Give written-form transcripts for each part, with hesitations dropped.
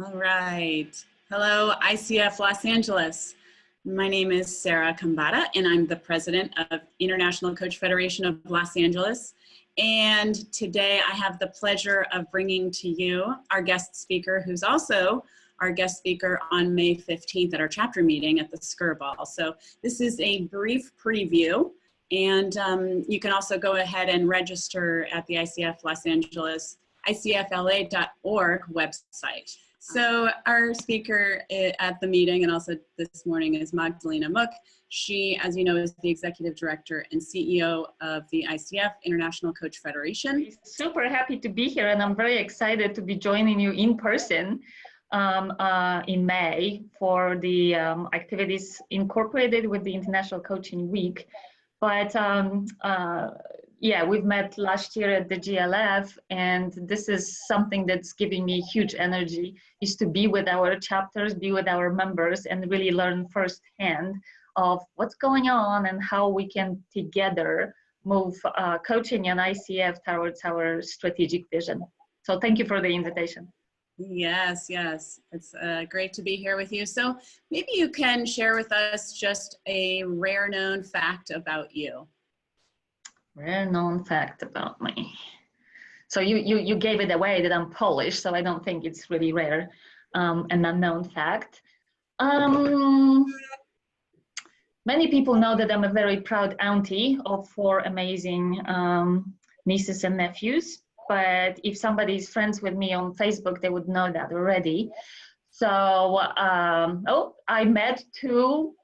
All right. Hello, ICF Los Angeles. My name is Sarah Khambatta, and I'm the president of International Coach Federation of Los Angeles. And today I have the pleasure of bringing to you our guest speaker, who's also our guest speaker on May 15th at our chapter meeting at the Skirball. So this is a brief preview, and you can also go ahead and register at the ICF Los Angeles ICFLA.org website. So our speaker at the meeting and also this morning is Magdalena Mook. She, as you know, is the Executive Director and CEO of the ICF International Coach Federation. Super happy to be here, and I'm very excited to be joining you in person in May for the activities incorporated with the International Coaching Week. But yeah, we've met last year at the GLF, and this is something that's giving me huge energy, is to be with our chapters, be with our members, and really learn firsthand of what's going on and how we can together move coaching and ICF towards our strategic vision. So thank you for the invitation. Yes, yes. It's great to be here with you. So maybe you can share with us just a rare known fact about you. Rare known fact about me. So you gave it away that I'm Polish, so I don't think it's really rare, an unknown fact. Many people know that I'm a very proud auntie of 4 amazing nieces and nephews, but if somebody is friends with me on Facebook, they would know that already. So, I met two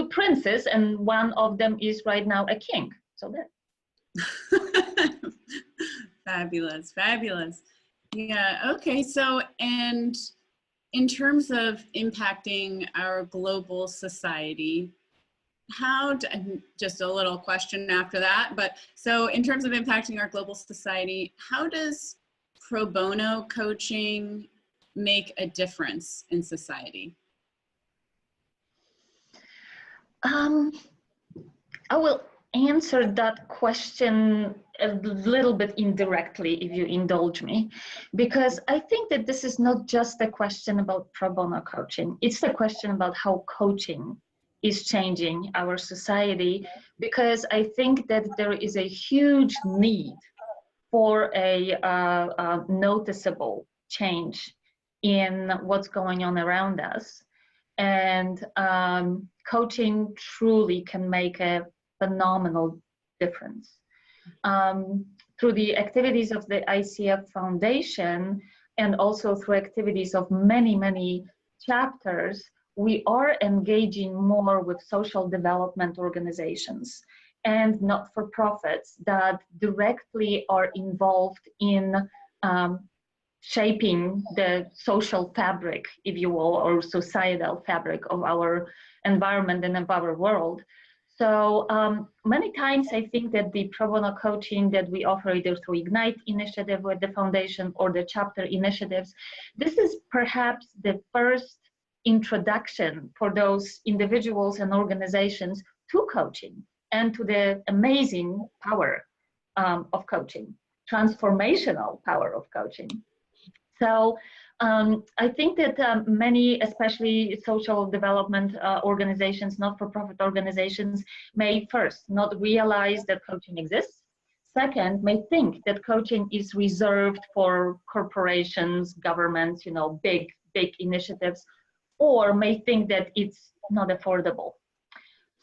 princes, and one of them is right now a king. So there. Fabulous, fabulous. Yeah, okay. So, and in terms of impacting our global society, just a little question after that, but so in terms of impacting our global society, how does pro bono coaching make a difference in society? I will answer that question a little bit indirectly, if you indulge me, because I think that this is not just a question about pro bono coaching. It's a question about how coaching is changing our society, because I think that there is a huge need for a noticeable change in what's going on around us. And coaching truly can make a phenomenal difference. Through the activities of the ICF Foundation and also through activities of many, many chapters, we are engaging more with social development organizations and not-for-profits that directly are involved in shaping the social fabric, if you will, or societal fabric of our environment and of our world. So many times I think that the pro bono coaching that we offer either through Ignite initiative with the foundation or the chapter initiatives, this is perhaps the first introduction for those individuals and organizations to coaching and to the amazing power of coaching, transformational power of coaching. So I think that many, especially social development organizations, not-for-profit organizations, may first not realize that coaching exists. Second, may think that coaching is reserved for corporations, governments, you know, big initiatives, or may think that it's not affordable.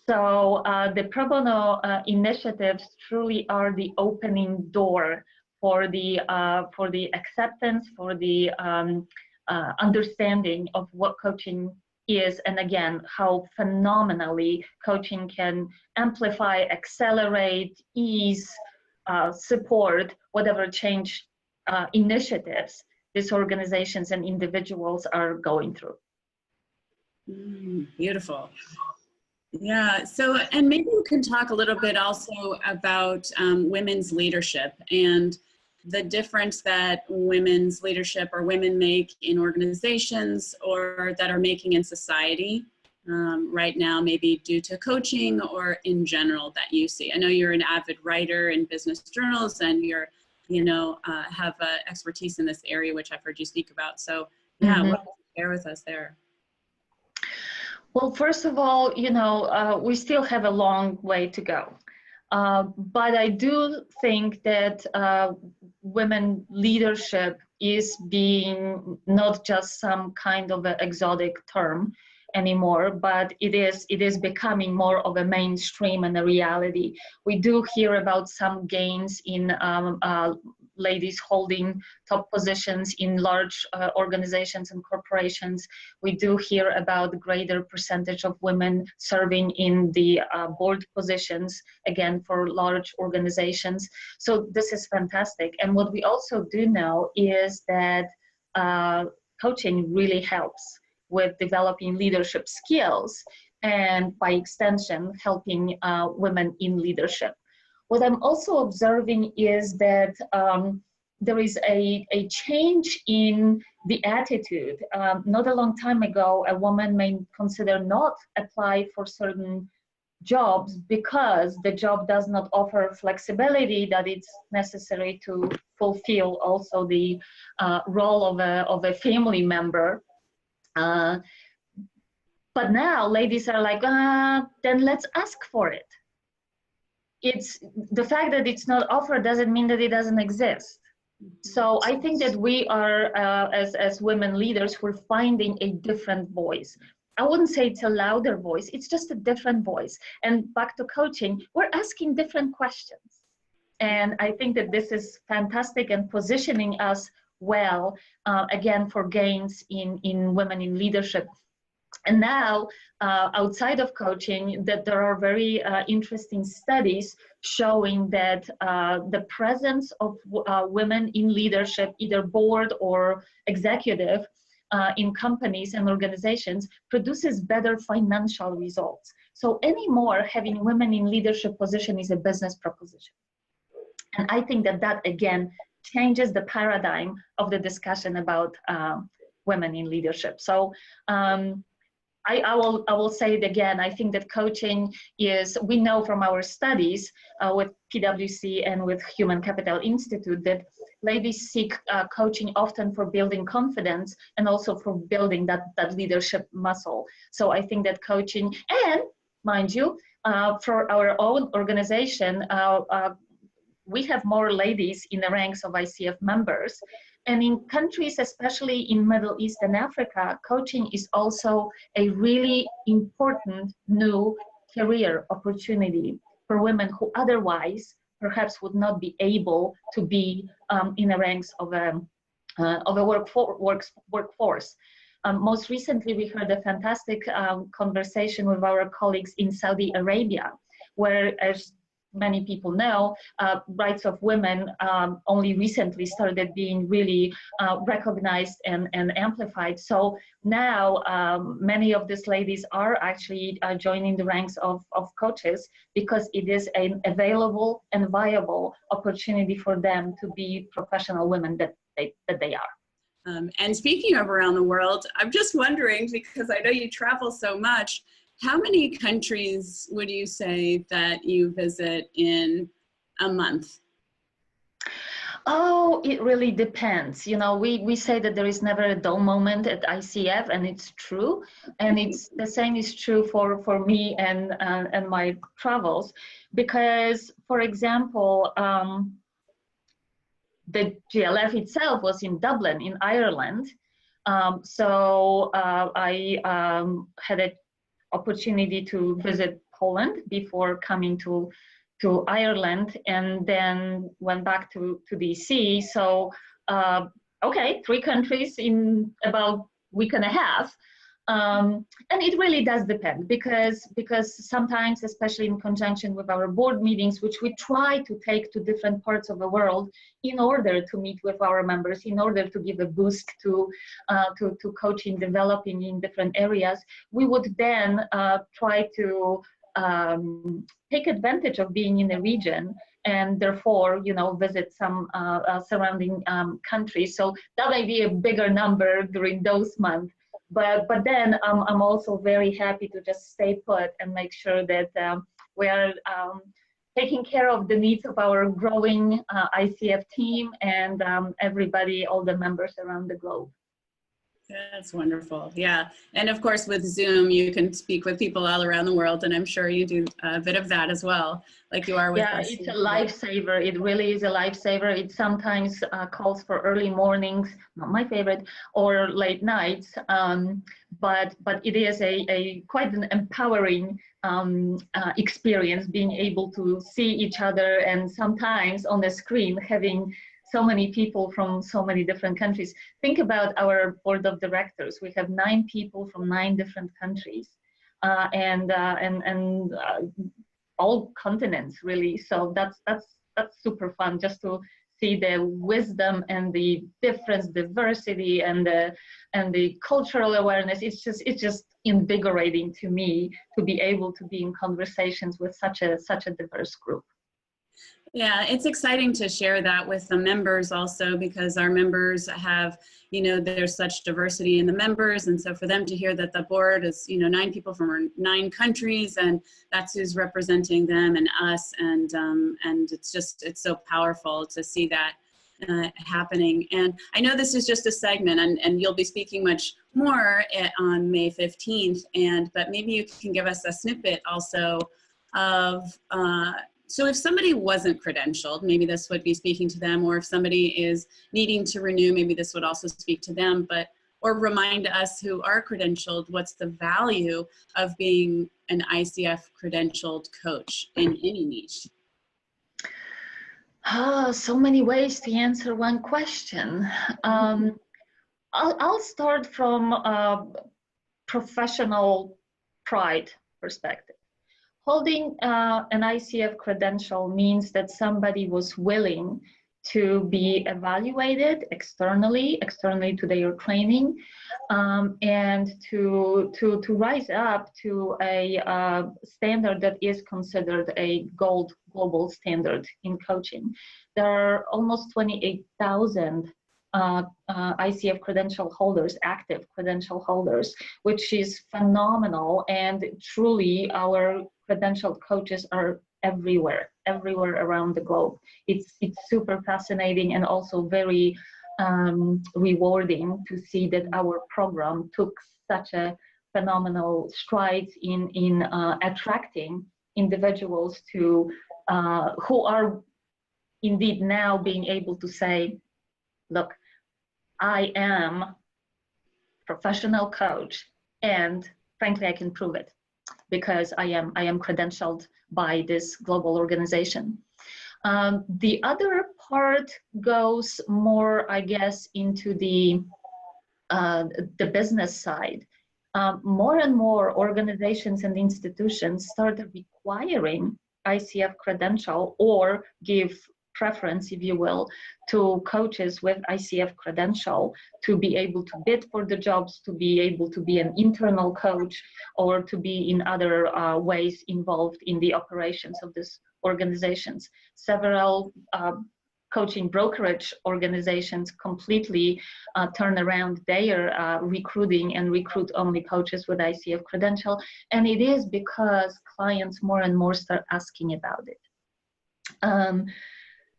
So the pro bono initiatives truly are the opening door for the acceptance, for the understanding of what coaching is, and again, how phenomenally coaching can amplify, accelerate, ease, support whatever change initiatives these organizations and individuals are going through. Beautiful. Yeah, so, and maybe you can talk a little bit also about women's leadership and the difference that women's leadership or women make in organizations or that are making in society right now, maybe due to coaching or in general that you see. I know you're an avid writer in business journals and you're have expertise in this area, which I've heard you speak about. So yeah, what can you share with us there? Well, first of all, we still have a long way to go. But I do think that women leadership is being not just some kind of an exotic term anymore, but it is becoming more of a mainstream and a reality. We do hear about some gains in ladies holding top positions in large organizations and corporations. We do hear about greater percentage of women serving in the board positions, again, for large organizations. So this is fantastic. And what we also do know is that coaching really helps with developing leadership skills and by extension, helping women in leadership. What I'm also observing is that there is a change in the attitude. Not a long time ago, a woman may consider not apply for certain jobs because the job does not offer flexibility that it's necessary to fulfill also the role of a family member. But now ladies are like, then let's ask for it. It's the fact that it's not offered doesn't mean that it doesn't exist. So I think that we are, as women leaders, we're finding a different voice. I wouldn't say it's a louder voice, it's just a different voice. And back to coaching, we're asking different questions. And I think that this is fantastic and positioning us well, again, for gains in women in leadership. And now, outside of coaching, that there are very interesting studies showing that the presence of women in leadership, either board or executive, in companies and organizations, produces better financial results. So anymore, having women in leadership position is a business proposition. And I think that that, again, changes the paradigm of the discussion about women in leadership. So I will say it again. I think that coaching is, we know from our studies with PwC and with Human Capital Institute that ladies seek coaching often for building confidence and also for building that leadership muscle. So I think that coaching, and mind you, for our own organization, we have more ladies in the ranks of ICF members. And in countries, especially in Middle East and Africa, coaching is also a really important new career opportunity for women who otherwise perhaps would not be able to be in the ranks of a workforce. Most recently, we heard a fantastic conversation with our colleagues in Saudi Arabia, where, as many people know, rights of women only recently started being really recognized and amplified. So now many of these ladies are actually joining the ranks of coaches because it is an available and viable opportunity for them to be professional women that they are. And speaking of around the world, I'm just wondering, because I know you travel so much, how many countries would you say that you visit in a month? Oh, it really depends. You know, we say that there is never a dull moment at ICF, and it's true. And it's the same is true for me and my travels, because, for example, the GLF itself was in Dublin, in Ireland. So I had an opportunity to visit Poland before coming to Ireland, and then went back to DC. So, okay, 3 countries in about a week and a half. And it really does depend, because sometimes, especially in conjunction with our board meetings, which we try to take to different parts of the world in order to meet with our members, in order to give a boost to coaching, developing in different areas, we would then try to take advantage of being in the region and therefore, you know, visit some surrounding countries. So that may be a bigger number during those months. But then I'm also very happy to just stay put and make sure that we are taking care of the needs of our growing ICF team and everybody, all the members around the globe. That's wonderful. Yeah. And of course, with Zoom, you can speak with people all around the world. And I'm sure you do a bit of that as well, like you are with us. Yeah, it's a lifesaver. It really is a lifesaver. It sometimes calls for early mornings, not my favorite, or late nights. But it is a quite an empowering experience, being able to see each other, and sometimes on the screen having so many people from so many different countries. Think about our board of directors. We have 9 people from 9 different countries, and all continents, really. So that's super fun, just to see the wisdom and the difference, diversity, and the cultural awareness. It's just invigorating to me to be able to be in conversations with such a diverse group. Yeah, it's exciting to share that with the members also, because our members have, there's such diversity in the members. And so for them to hear that the board is, 9 people from 9 countries, and that's who's representing them and us. And it's so powerful to see that happening. And I know this is just a segment, and you'll be speaking much more on May 15th. But maybe you can give us a snippet also of, so if somebody wasn't credentialed, maybe this would be speaking to them, or if somebody is needing to renew, maybe this would also speak to them, or remind us who are credentialed, what's the value of being an ICF credentialed coach in any niche? So many ways to answer one question. I'll start from a professional pride perspective. Holding an ICF credential means that somebody was willing to be evaluated externally to their training, and to rise up to a standard that is considered a gold global standard in coaching. There are almost 28,000 ICF credential holders, active credential holders, which is phenomenal. And truly, our credentialed coaches are everywhere around the globe. It's super fascinating and also very rewarding to see that our program took such a phenomenal strides in attracting individuals to who are indeed now being able to say, look, I am professional coach, and frankly, I can prove it because I am credentialed by this global organization. The other part goes more, I guess, into the business side. More and more organizations and institutions started requiring ICF credential, or give preference, if you will, to coaches with ICF credential to be able to bid for the jobs, to be able to be an internal coach, or to be in other ways involved in the operations of these organizations. Several coaching brokerage organizations completely turn around their recruiting and recruit only coaches with ICF credential, and it is because clients more and more start asking about it.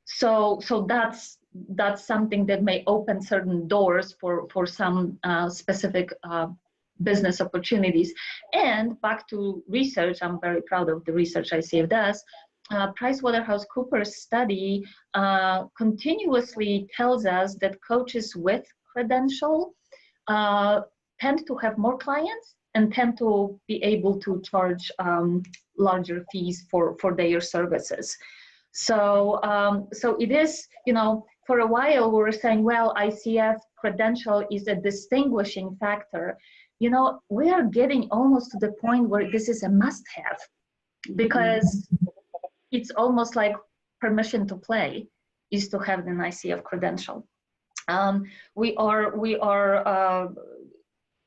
So that's something that may open certain doors for some specific business opportunities. And back to research, I'm very proud of the research ICF does. PricewaterhouseCoopers study continuously tells us that coaches with credential tend to have more clients and tend to be able to charge larger fees for their services. So it is, for a while we were saying, well, ICF credential is a distinguishing factor. We are getting almost to the point where this is a must-have, because it's almost like permission to play is to have an ICF credential. We are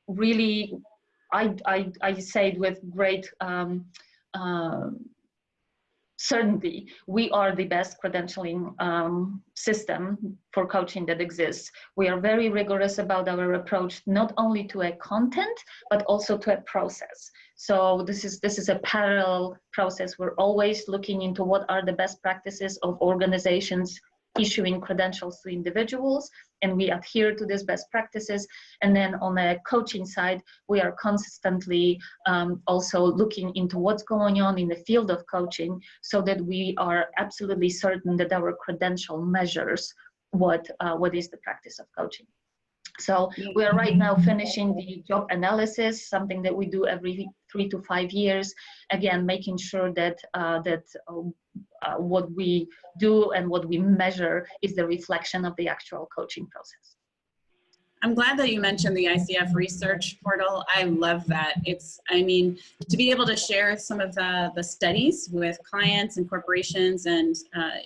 really, I say it with great certainty, we are the best credentialing system for coaching that exists. We are very rigorous about our approach, not only to a content, but also to a process. So this is a parallel process. We're always looking into what are the best practices of organizations issuing credentials to individuals, and we adhere to these best practices. And then on the coaching side, we are consistently also looking into what's going on in the field of coaching, so that we are absolutely certain that our credential measures what is the practice of coaching. So we are right now finishing the job analysis, something that we do every 3 to 5 years. Again, making sure that what we do and what we measure is the reflection of the actual coaching process. I'm glad that you mentioned the ICF Research Portal. I love that. I mean, to be able to share some of the studies with clients and corporations, and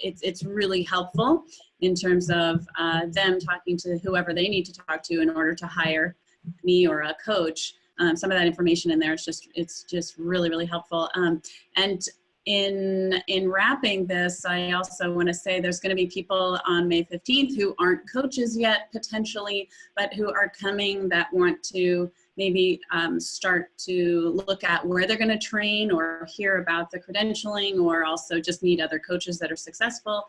it's really helpful in terms of them talking to whoever they need to talk to in order to hire me or a coach. Some of that information in there, it's just really, really helpful. And in wrapping this, I also want to say there's going to be people on May 15th who aren't coaches yet, potentially, but who are coming that want to maybe start to look at where they're going to train or hear about the credentialing, or also just meet other coaches that are successful,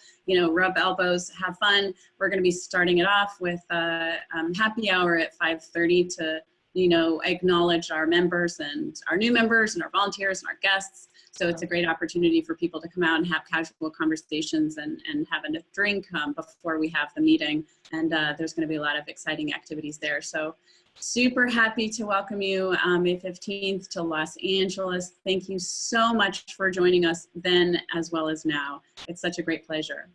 rub elbows, have fun. We're going to be starting it off with happy hour at 5:30 to, acknowledge our members and our new members and our volunteers and our guests. So it's a great opportunity for people to come out and have casual conversations and have a drink before we have the meeting. And there's going to be a lot of exciting activities there. So super happy to welcome you May 15th to Los Angeles. Thank you so much for joining us then as well as now. It's such a great pleasure.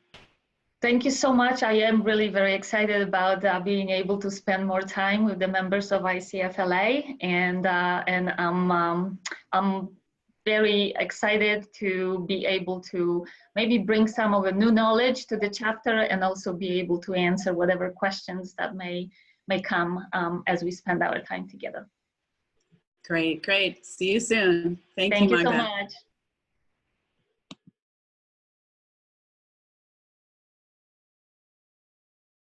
Thank you so much. I am really very excited about being able to spend more time with the members of ICFLA, and I'm very excited to be able to maybe bring some of the new knowledge to the chapter, and also be able to answer whatever questions that may come as we spend our time together. Great. See you soon. Thank you, Magda. Thank you so much.